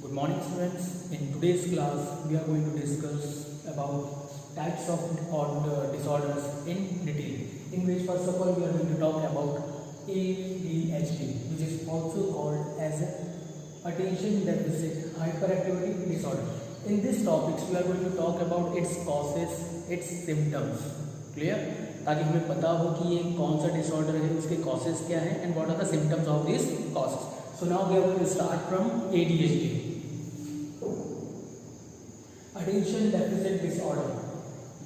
Good morning students. In today's class we are going to discuss about types of disorders in detail, in which first of all we are going to talk about ADHD, which is also called as attention deficit hyperactivity disorder. In this topics we are going to talk about its causes, its symptoms. Clear? ताकि हमें पता हो कि ये कौन सा disorder है, उसके कॉसेस क्या हैं and what are the symptoms of this causes. So now we are going to start from ADHD. Attention deficit disorder.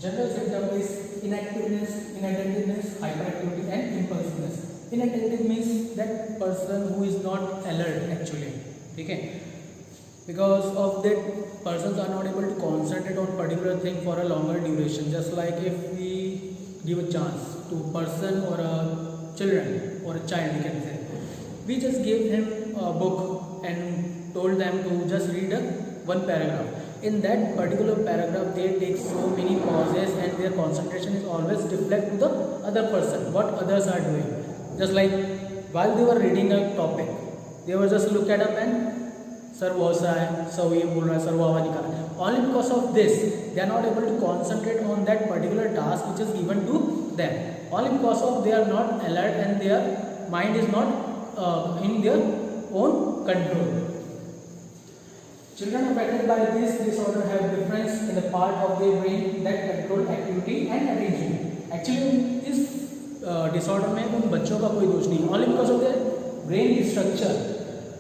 General symptom is inattentiveness, hyperactivity and impulsiveness. Inattentive means that person who is not alert actually. Okay? Because of that, persons are not able to concentrate on particular thing for a longer duration. Just like if we give a chance to person or a children or a child, we can say, we just gave him a book and told them to just read one paragraph. In that particular paragraph they take so many pauses and their concentration is always deflect to the other person, what others are doing. Just like while they were reading a topic, they were just look at a pen, sir वो सा है, sir ये बोल रहा है, sir वो आवाज निकाल रहा है. Only because of this they are not able to concentrate on that particular task which is given to them. Only because of they are not alert and their mind is not in their own control. Children affected by this disorder have difference in the part of their brain that control activity and attention. Actually इस disorder में उन बच्चों का कोई दोष नहीं. Only because of their brain structure,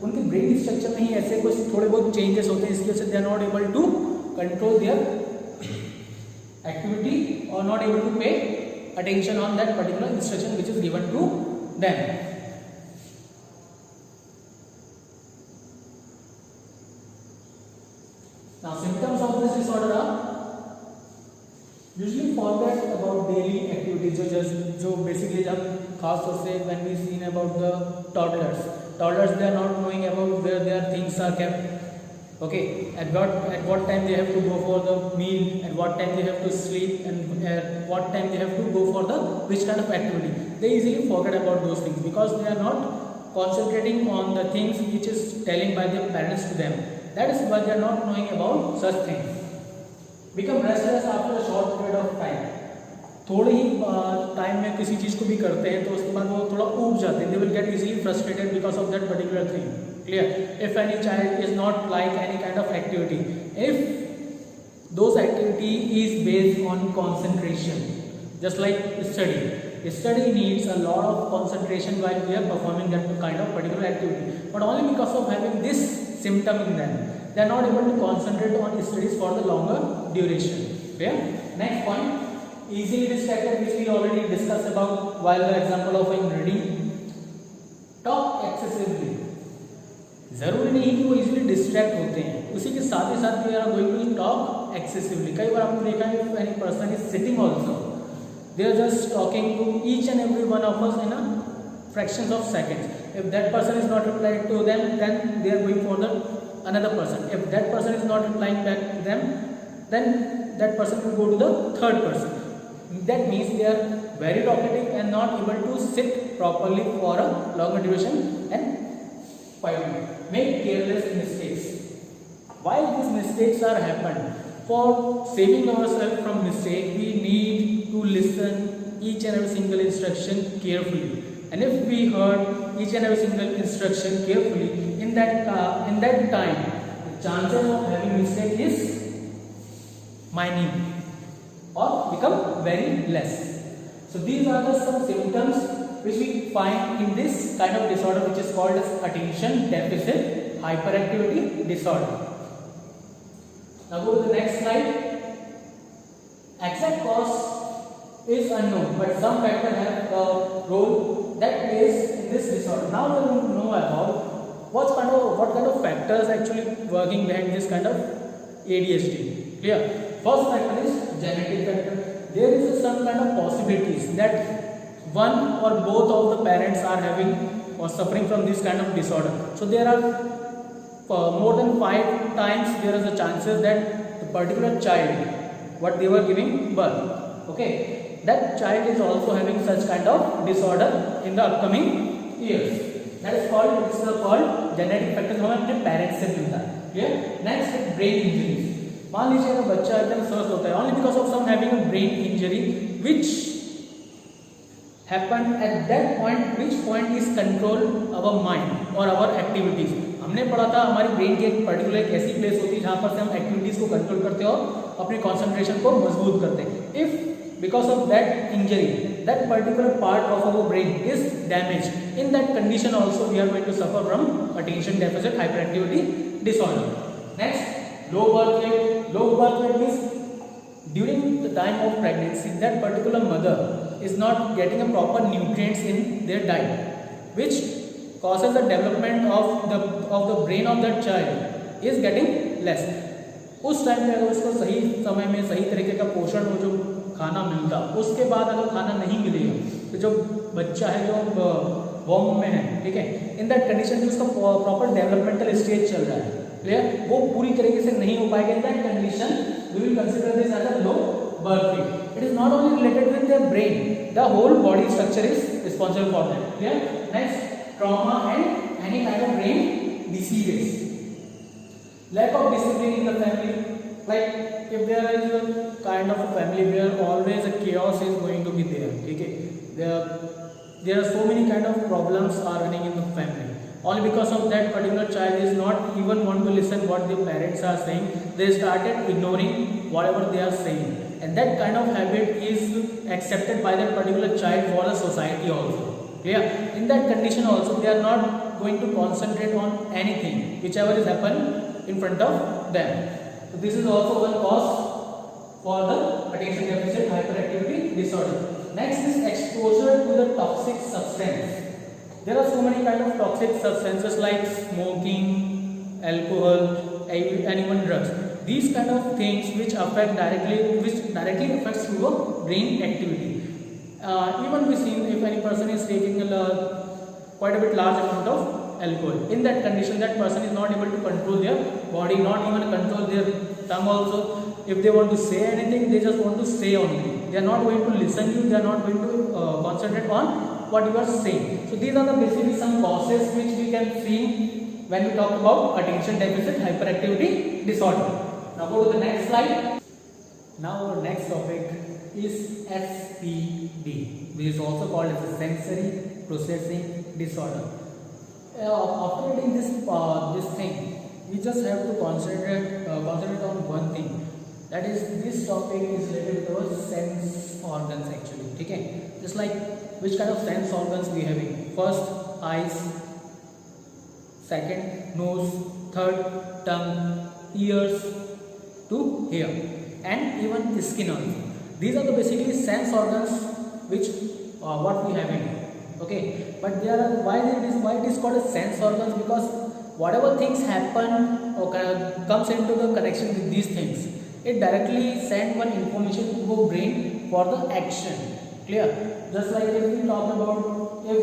उनके brain structure में ही ऐसे कुछ थोड़े बहुत चेंजेस होते हैं, इसकी वजह से they are not able to control their activity और not able to pay attention on that particular instruction which is given to them. Now symptoms of this disorder are usually forget about daily activities. जो basically जब खास तौर से when we seen about the toddlers they are not knowing about where their things are kept. Okay, at what time they have to go for the meal, at what time they have to sleep, and at what time they have to go for the which kind of activity. They easily forget about those things because they are not concentrating on the things which is telling by their parents to them. That is why they are not knowing about such things. Become restless after a short period of time. थोड़े ही time में किसी चीज़ को भी करते हैं तो उसके बाद वो थोड़ा ऊब जाते हैं. They will get easily frustrated because of that particular thing. Clear? If any child is not like any kind of activity, if those activity is based on concentration, just like study needs a lot of concentration while we are performing that kind of particular activity. But only because of having this symptom in them, they are not able to concentrate on studies for the longer duration. Clear? Next point. Easily distracted, which we already discussed about while the example of in reading. Talk excessively. जरूरी नहीं कि वो easily distract होते हैं, उसी के साथ ही साथ we are going to talk excessively. कई बार आपने देखा है if any person is sitting also, they are just talking to each and every one of us in a fractions of seconds. If that person is not replying to them, then they are going for the another person. If that person is not replying back to them, then that person will go to the third person. That means they are very talkative and not able to sit properly for a longer duration and 5 minutes. Make careless mistakes. While these mistakes are happened, for saving ourselves from mistake, we need to listen each and every single instruction carefully. And if we heard each and every single instruction carefully, in that time, the chances of having mistake is minute or become very less. So these are the some symptoms which we find in this kind of disorder which is called as attention deficit hyperactivity disorder. Now go to the next slide. Exact cause is unknown, but some factors have a role that plays in this disorder. Now we are going to know about what kind of factors actually working behind this kind of ADHD. Clear? First factor is genetic factor. There is some kind of possibilities that one or both of the parents are having or suffering from this kind of disorder. So there are more than 5 times there is a chances that the particular child, what they were giving birth, okay, that child is also having such kind of disorder in the upcoming years. That is called genetic factor, हमें अपने parents से मिलता है। Clear? Next brain injuries. मान लीजिए अगर बच्चा एकदम स्वस्थ होता है only because of some having a brain injury which happened at that point, which point is control our mind or our activities। हमने पढ़ा था हमारी ब्रेन की एक पर्टिकुलर एक ऐसी प्लेस होती है जहाँ पर से हम एक्टिविटीज को कंट्रोल करते हैं और अपनी कंसंट्रेशन को मजबूत करते हैं। If because of that injury that particular part of our brain is damaged, in that condition also we are going to suffer from attention deficit hyperactivity disorder. Next, low birth weight. Low birth weight means during the time of pregnancy that particular mother is not getting a proper nutrients in their diet which causes the development of the brain of that child is getting less। उस time पे अगर उसको सही समय में सही तरीके का पोषण हो जो खाना मिलता, उसके बाद अगर खाना नहीं मिलेगा तो जो बच्चा है जो वॉर्म में है, ठीक है, इन दैट कंडीशन में उसका प्रॉपर डेवलपमेंटल स्टेज चल रहा है, क्लियर, वो पूरी तरीके से नहीं हो पाएगा। In that condition we will consider this as a low birth weight. It is not only related with their brain, the whole body structure is responsible for that. Clear? Next, trauma and any kind of brain diseases. Lack of discipline in the family, like if there is a kind of a family where always a chaos is going to be there, okay, there are so many kind of problems are running in the family, all because of that particular child is not even want to listen what the parents are saying, they started ignoring whatever they are saying, and that kind of habit is accepted by that particular child for the society also। Yeah, in that condition also they are not going to concentrate on anything whichever is happen in front of them। So this is also one cause for the attention deficit hyperactivity disorder। Next is exposure to the toxic substance। There are so many kind of toxic substances like smoking, alcohol, and even drugs। These kind of things which directly affects your brain activity। Even we see if any person is taking quite a bit large amount of alcohol, in that condition that person is not able to control their body, not even control their tongue also। If they want to say anything, they just want to say only, they are not going to listen you, they are not going to concentrate on what you are saying। So these are the basically some causes which we can see when we talk about attention deficit hyperactivity disorder। Now go to the next slide। Now our next topic is SPD, which is also called as a sensory processing disorder। After reading this thing, we just have to concentrate on one thing, that is this topic is related to our sense organs actually, ठीक है, just like which kind of sense organs we having। First eyes, second nose, third tongue, ears to hair, and even skin also। These are the basically sense organs which what we having, okay, but there are why it is called a sense organs, because whatever things happen or comes into the connection with these things, it directly send one information to your brain for the action। Clear? Just like if we talk about if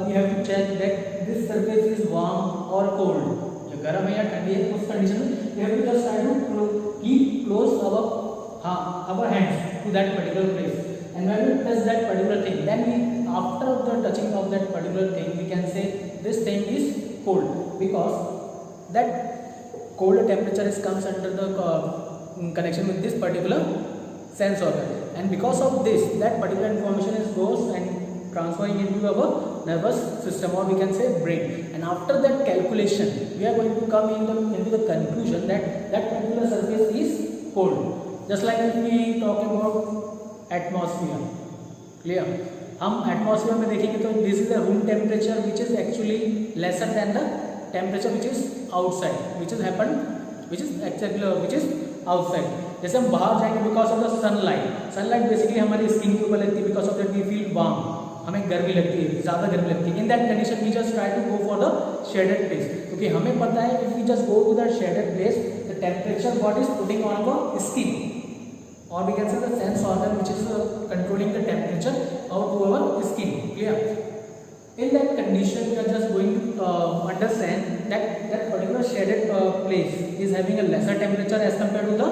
we have to check that this surface is warm or cold, या गर्म है या ठंडी है, उस condition में we have to just try to keep close our hands to that particular place, and when we touch that particular thing, then we after the touching of that particular thing we can say this thing is cold, because that cold temperature is comes under the connection with this particular sense organ, and because of this that particular information is goes and transferring into our nervous system, or we can say brain, and after that calculation we are going to come into the conclusion that that particular surface is cold। Just like if we talk about atmosphere, clear, हम atmosphere में देखेंगे तो this is the room temperature which is actually lesser than the temperature which is outside, which is outside. जैसे हम बाहर जाएंगे because of the sunlight basically हमारी skin के ऊपर लगती है, because of that we feel warm, हमें गर्मी लगती है, ज़्यादा गर्मी लगती है। In that condition we just try to go for the shaded place, क्योंकि हमें पता है if we just go to that shaded place the temperature what is putting on our skin, or we can say the sense organ which is controlling the temperature out to our skin। Clear? In that condition we are just going to understand that that particular shaded place is having a lesser temperature as compared to the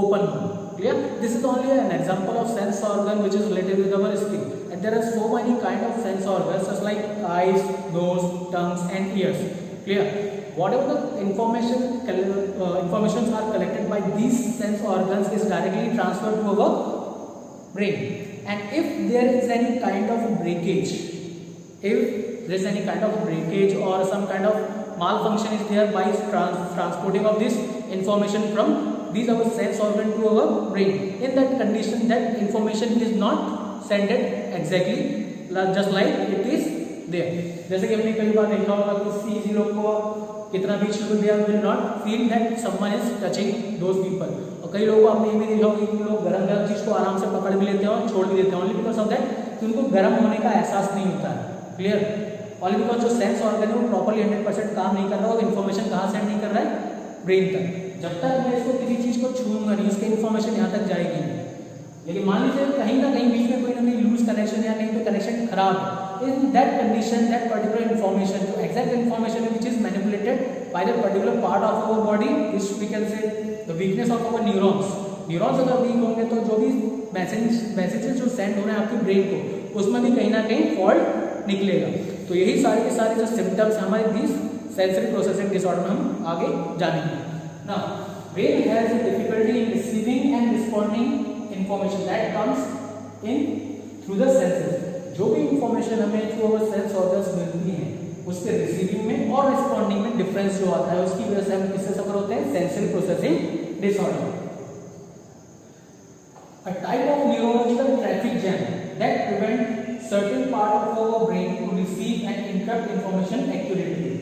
open one। Clear? This is only an example of sense organ which is related with our skin, and there are so many kind of sense organs just like eyes, nose, tongues and ears. Clear? Whatever the informations are collected by these sense organs is directly transferred to our brain. And if there is any kind of breakage, or some kind of malfunction is there by transporting of this information from these our sense organ to our brain, in that condition that information is not sent exactly just like it is there. जैसे कि हमने कई बार देखा होगा कि किसी लोग को कितना भी छू दिया will not feel that someone is touching those people. और कई लोगों को आपने ये भी देखा होगा कि लोग गरम गरम चीज को आराम से पकड़ भी लेते हैं और छोड़ भी देते हैं ओनली बिकॉज ऑफ दैट कि उनको गर्म होने का एहसास नहीं होता है। क्लियर? ऑनली बिकॉज जो सेंस ऑर्गन है वो प्रॉपर्ली 100% काम नहीं कर रहा और इन्फॉर्मेशन कहाँ सेंड नहीं कर रहा है? ब्रेन तक। जब तक मैं इसको किसी चीज को छूऊंगा नहीं उसकी इन्फॉर्मेशन यहाँ तक जाएगी नहीं। लेकिन मान लीजिए कहीं ना कहीं बीच में कोई ना कहीं लूज कनेक्शन या कहीं पे कनेक्शन खराब है, in that condition that particular information जो exact information which is manipulated by the particular part of our body is we can say the weakness of our neurons अगर वीक होंगे तो जो भी मैसेजेस जो सेंड हो रहे हैं आपके ब्रेन को उसमें भी कहीं ना कहीं फॉल्ट निकलेगा। तो यही सारे के सारे जो सिम्टम्स हमारे दिस सेंसरी प्रोसेसिंग डिसऑर्डर में हम आगे जानेंगे। Now brain has a difficulty in receiving end responding information that comes in through the senses. जो भी इंफॉर्मेशन हमें थ्रू अवर सेंस ऑर्गन्स मिलती है उसके रिसीविंग में और रिस्पॉन्डिंग में डिफरेंस जो आता है उसकी वजह से हम किससे सफर होते हैं? Sensory processing disorder. A type of neurological traffic jam that prevent certain part of our brain to receive and interpret information accurately.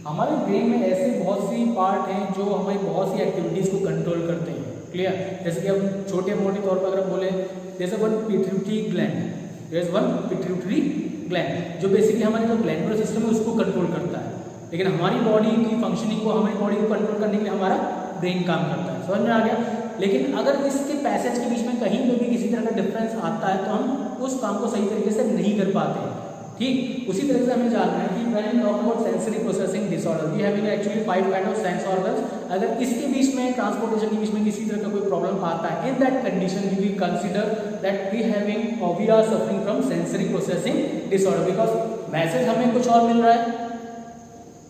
हमारे ब्रेन में ऐसे बहुत सी पार्ट हैं जो हमारी बहुत सी एक्टिविटीज को कंट्रोल करते हैं। क्लियर? जैसे कि हम छोटे मोटे तौर पर अगर बोले जैसे वन पिट्यूटरी ग्लैंड जो बेसिकली हमारे जो ग्लैंडुलर सिस्टम है उसको कंट्रोल करता है। लेकिन हमारी बॉडी की फंक्शनिंग को हमारी बॉडी को कंट्रोल करने के लिए हमारा ब्रेन काम करता है। समझ में आ गया? लेकिन अगर इसके पैसेज के बीच में कहीं पे भी किसी तरह का डिफरेंस आता है तो हम उस काम को सही तरीके से नहीं कर पाते हैं। ठीक उसी तरह से हमें जानना है कि when we talk about sensory processing disorder we having actually 5 kind of sense organs. अगर इसके बीच में ट्रांसपोर्टेशन के बीच में किसी तरह का कोई प्रॉब्लम आता है in that condition we will consider that we having और we are suffering from sensory processing disorder because message हमें कुछ और मिल रहा है,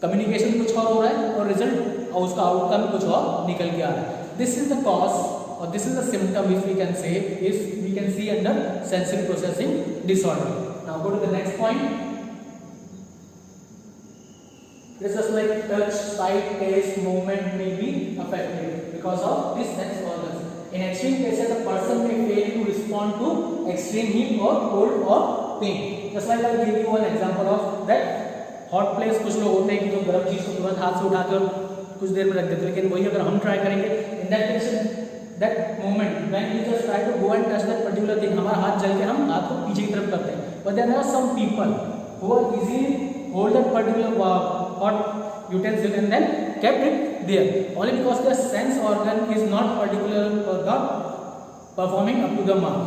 कम्युनिकेशन कुछ और हो रहा है और रिजल्ट और उसका आउटकम कुछ और निकल के आ रहा है। This is the cause or this is the symptom which we can say is we can see under sensory processing disorder. Now go to the next point. This is like touch, sight, taste, movement may be affected because of this sense organs. In extreme cases, a person may fail to respond to extreme heat or cold or pain. Just like I will give you one example of that. Hot place कुछ लोग होते हैं कि जो गर्म चीज को तुरंत हाथ से उठाते हैं कुछ देर में रख देते, लेकिन वही अगर हम ट्राई करेंगे in that condition that moment when we just try to go and touch that particular thing हमारा हाथ जल के हम हाथ को पीछे की तरफ करते हैं। But there are some people who are easily hold that particular hot utensil and then kept it there only because the sense organ is not particular for the performing up to the mark.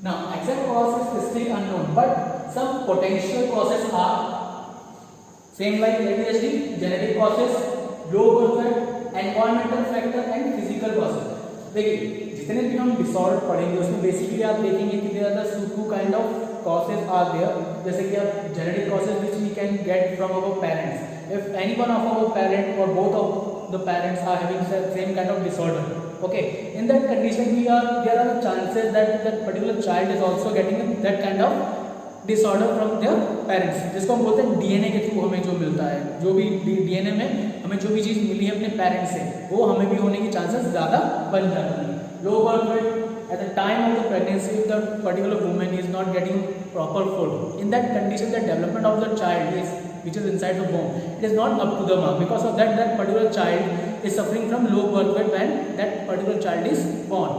Now exact cause is still unknown but some potential causes are same like ADHD, genetic causes, low birth weight, environmental factor and physical causes. देखिए जितने भी हम disorder पढ़ेंगे उसमें basically आप देखेंगे कि there are the two kind of causes are there. जैसे कि आप genetic causes which we can get from our parents. If any one of our parent or both of the parents are having same kind of disorder, okay, in that condition there are chances that that particular child is also getting that kind of disorder from their parents, जिसको हम बोलते हैं DNA के through हमें जो मिलता है, जो भी डीएनए में हमें जो भी चीज़ मिली है अपने पेरेंट्स से वो हमें भी होने की चांसेस ज़्यादा बन जाती हैं। लो birth wait at the time of the pregnancy if the particular woman is not getting proper food, in that condition the development of the child is which is inside the womb it is not up to the mark, because of that that particular child is suffering from low birth weight when that particular child is born.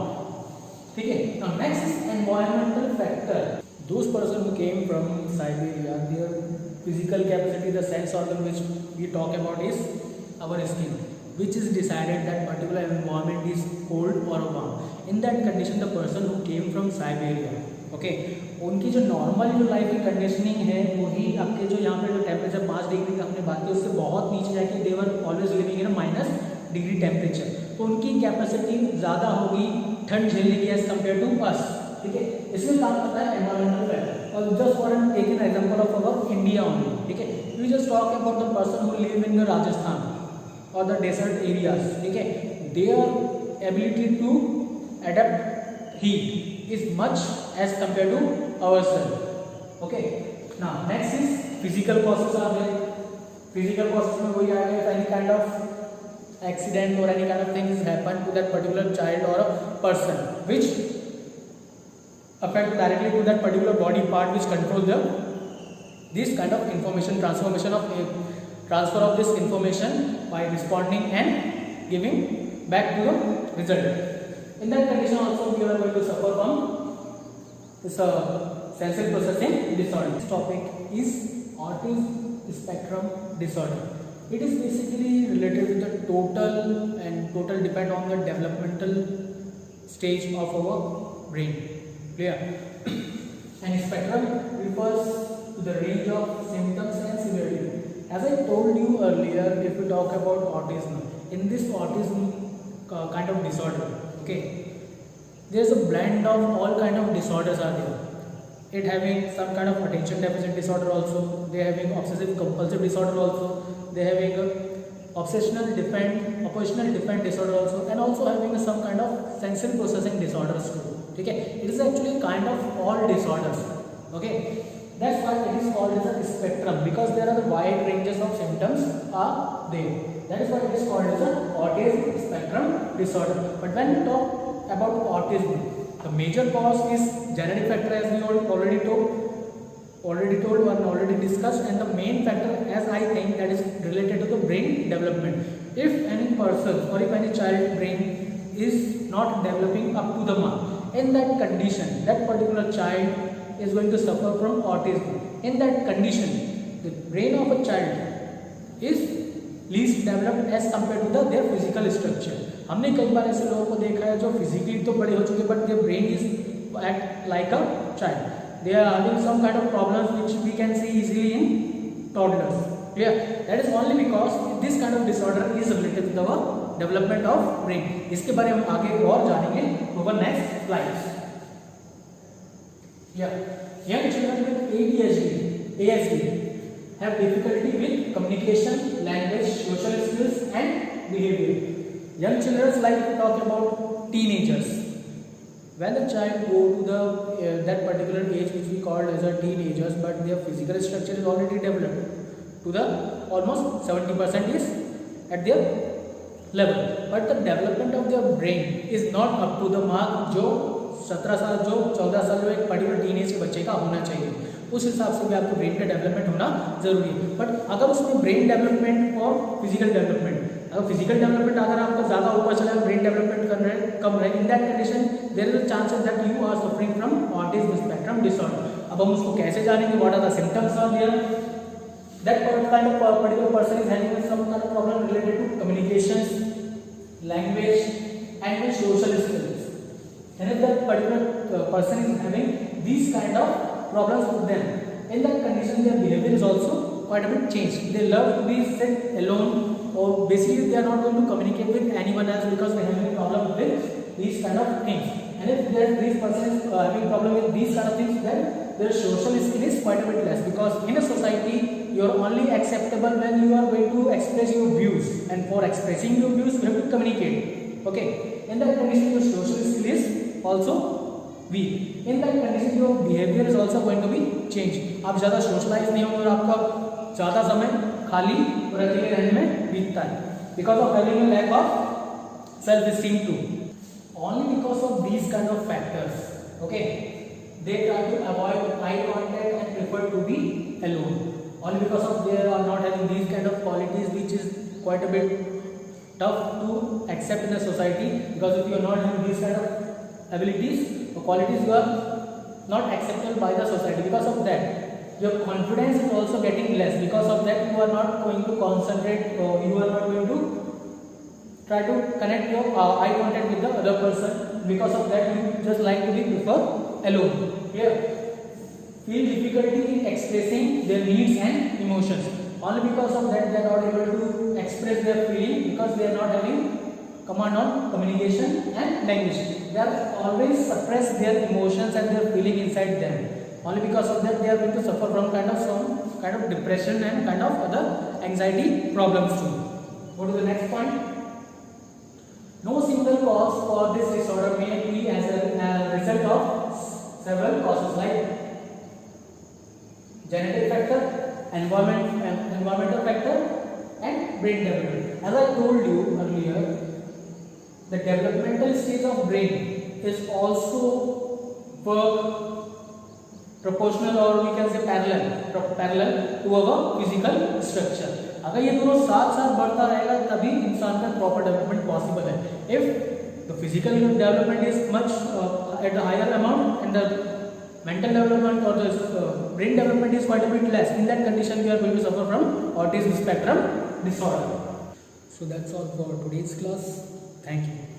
ठीक है, now next is environmental factor. Those person who came from Siberia, their physical capacity, the sense organ which we talk about is our skin, which is decided that particular environment is cold or warm. In that condition, the person who came from Siberia, okay, उनकी जो normal जो life की conditioning है वही आपके जो यहाँ पे जो टेम्परेचर 5 डिग्री का हमने बात की उससे बहुत नीचे जाके they were always living in -degree temperature, तो उनकी कैपेसिटी ज़्यादा होगी ठंड झेलने की एज कम्पेयर टू अस। ठीक है, इसमें काम करता है एनवायरमेंटल फैक्टर। और just for an take an example of our India only, ठीक है, we just talk about the person who live in the Rajasthan और द डेजर्ट एरियाज, ठीक है, their ability to adapt heat is much as compare to ourself. Okay, now next is physical causes are there. Physical causes में वही आ गया, any kind of accident or any kind of things happen to that particular child or a person which affect directly to that particular body part which control the this kind of information transfer of this information by responding and giving back to the result. In that condition also we are going to suffer from this sensory processing disorder. This topic is autism spectrum disorder. It is basically related with the total depend on the developmental stage of our brain. Clear? And spectrum refers to the range of symptoms and severity. As I told you earlier, if we talk about autism, in this autism kind of disorder, okay, there is a blend of all kind of disorders are there. It having some kind of attention deficit disorder also, they having obsessive compulsive disorder also, they having a oppositional dependent disorder also, and also having some kind of sensory processing disorders too. Okay, it is actually kind of all disorders. Okay, that's why it is called as a spectrum, because there are the wide ranges of symptoms are there. That is why it is called as an autism spectrum disorder. But when we talk about autism, the major cause is genetic factor, as we already told and already discussed, and the main factor, as I think, that is related to the brain development. If any person or if any child brain is not developing up to the mark, in that condition that particular child is going to suffer from autism. In that condition, the brain of a child is least developed as compared to their physical structure. हमने कई बार ऐसे लोगों को देखा है जो physically तो बड़े हो चुके, but their brain is act like a child. They are having some kind of problems which we can see easily in toddlers. Yeah, that is only because this kind of disorder is related to the development of brain. इसके बारे में हम आगे और जानेंगे over next slides. Yeah, young children with ASD have difficulty with communication, language, social skills, and behavior. Young children, like we talk about teenagers. When the child go to the that particular age which we call as a teenagers, but their physical structure is already developed to the almost 70% is at their level, but the development of their brain is not up to the mark जो 17 साल जो 14 साल जो एक particular teenage के बच्चे का होना चाहिए, उस हिसाब से भी आपको ब्रेन का डेवलपमेंट होना जरूरी है. बट अगर उसमें ब्रेन डेवलपमेंट और फिजिकल डेवलपमेंट, अगर फिजिकल डेवलपमेंट अगर आपका ज़्यादा ऊपर चला है, ब्रेन डेवलपमेंट कम रहे, in that condition there is a chances that you are suffering from autism spectrum disorder. अब हम उसको कैसे जानेंगे? What are the symptoms of there that kind of particular person is having some kind of problem related to communication, language and social skills. And if that particular person is having these kind of problems with them, in that condition their behavior is also quite a bit changed. They love to be sit alone, or basically they are not going to communicate with anyone else because they are having a problem with these kind of things. And if this person is having problem with these kind of things, then their social skill is quite a bit less, because in a society you are only acceptable when you are going to express your views, and for expressing your views you have to communicate. Okay, in that condition your social skill is also weak. In that condition your behavior is also going to be changed. आप ज़्यादा socialise नहीं होंगे और आपका ज़्यादा समय खाली और अकेले रहने में बीतता है, because of having a lack of self-esteem too. Only because of these kind of factors, okay, they try to avoid eye contact and prefer to be alone. Only because of they are not having these kind of qualities, which is quite a bit tough to accept in a society, because if you are not having these kind of abilities or qualities, you are not acceptable by the society. Because of that your confidence is also getting less. Because of that you are not going to concentrate, or you are not going to try to connect your eye contact with the other person. Because of that you just like to be prefer alone. Here feel difficulty in expressing their needs and emotions. Only because of that they are not able to express their feeling, because they are not having command on communication and language. They are always suppress their emotions and their feeling inside them. Only because of that they are going to suffer from some kind of depression and kind of other anxiety problems too. Go to the next point. No single cause for this disorder may be as a result of several causes like genetic factor, environmental factor, and brain development. As I told you earlier, the developmental stage of brain is also work proportional or we can say parallel to our physical structure. अगर ये दोनों साथ साथ बढ़ता रहेगा तभी इंसान का प्रॉपर डेवलपमेंट पॉसिबल है. If the physical development is much at a higher amount and the mental development or the brain development is quite a bit less, in that condition we are going to suffer from autism spectrum disorder. So that's all for today's class. Thank you.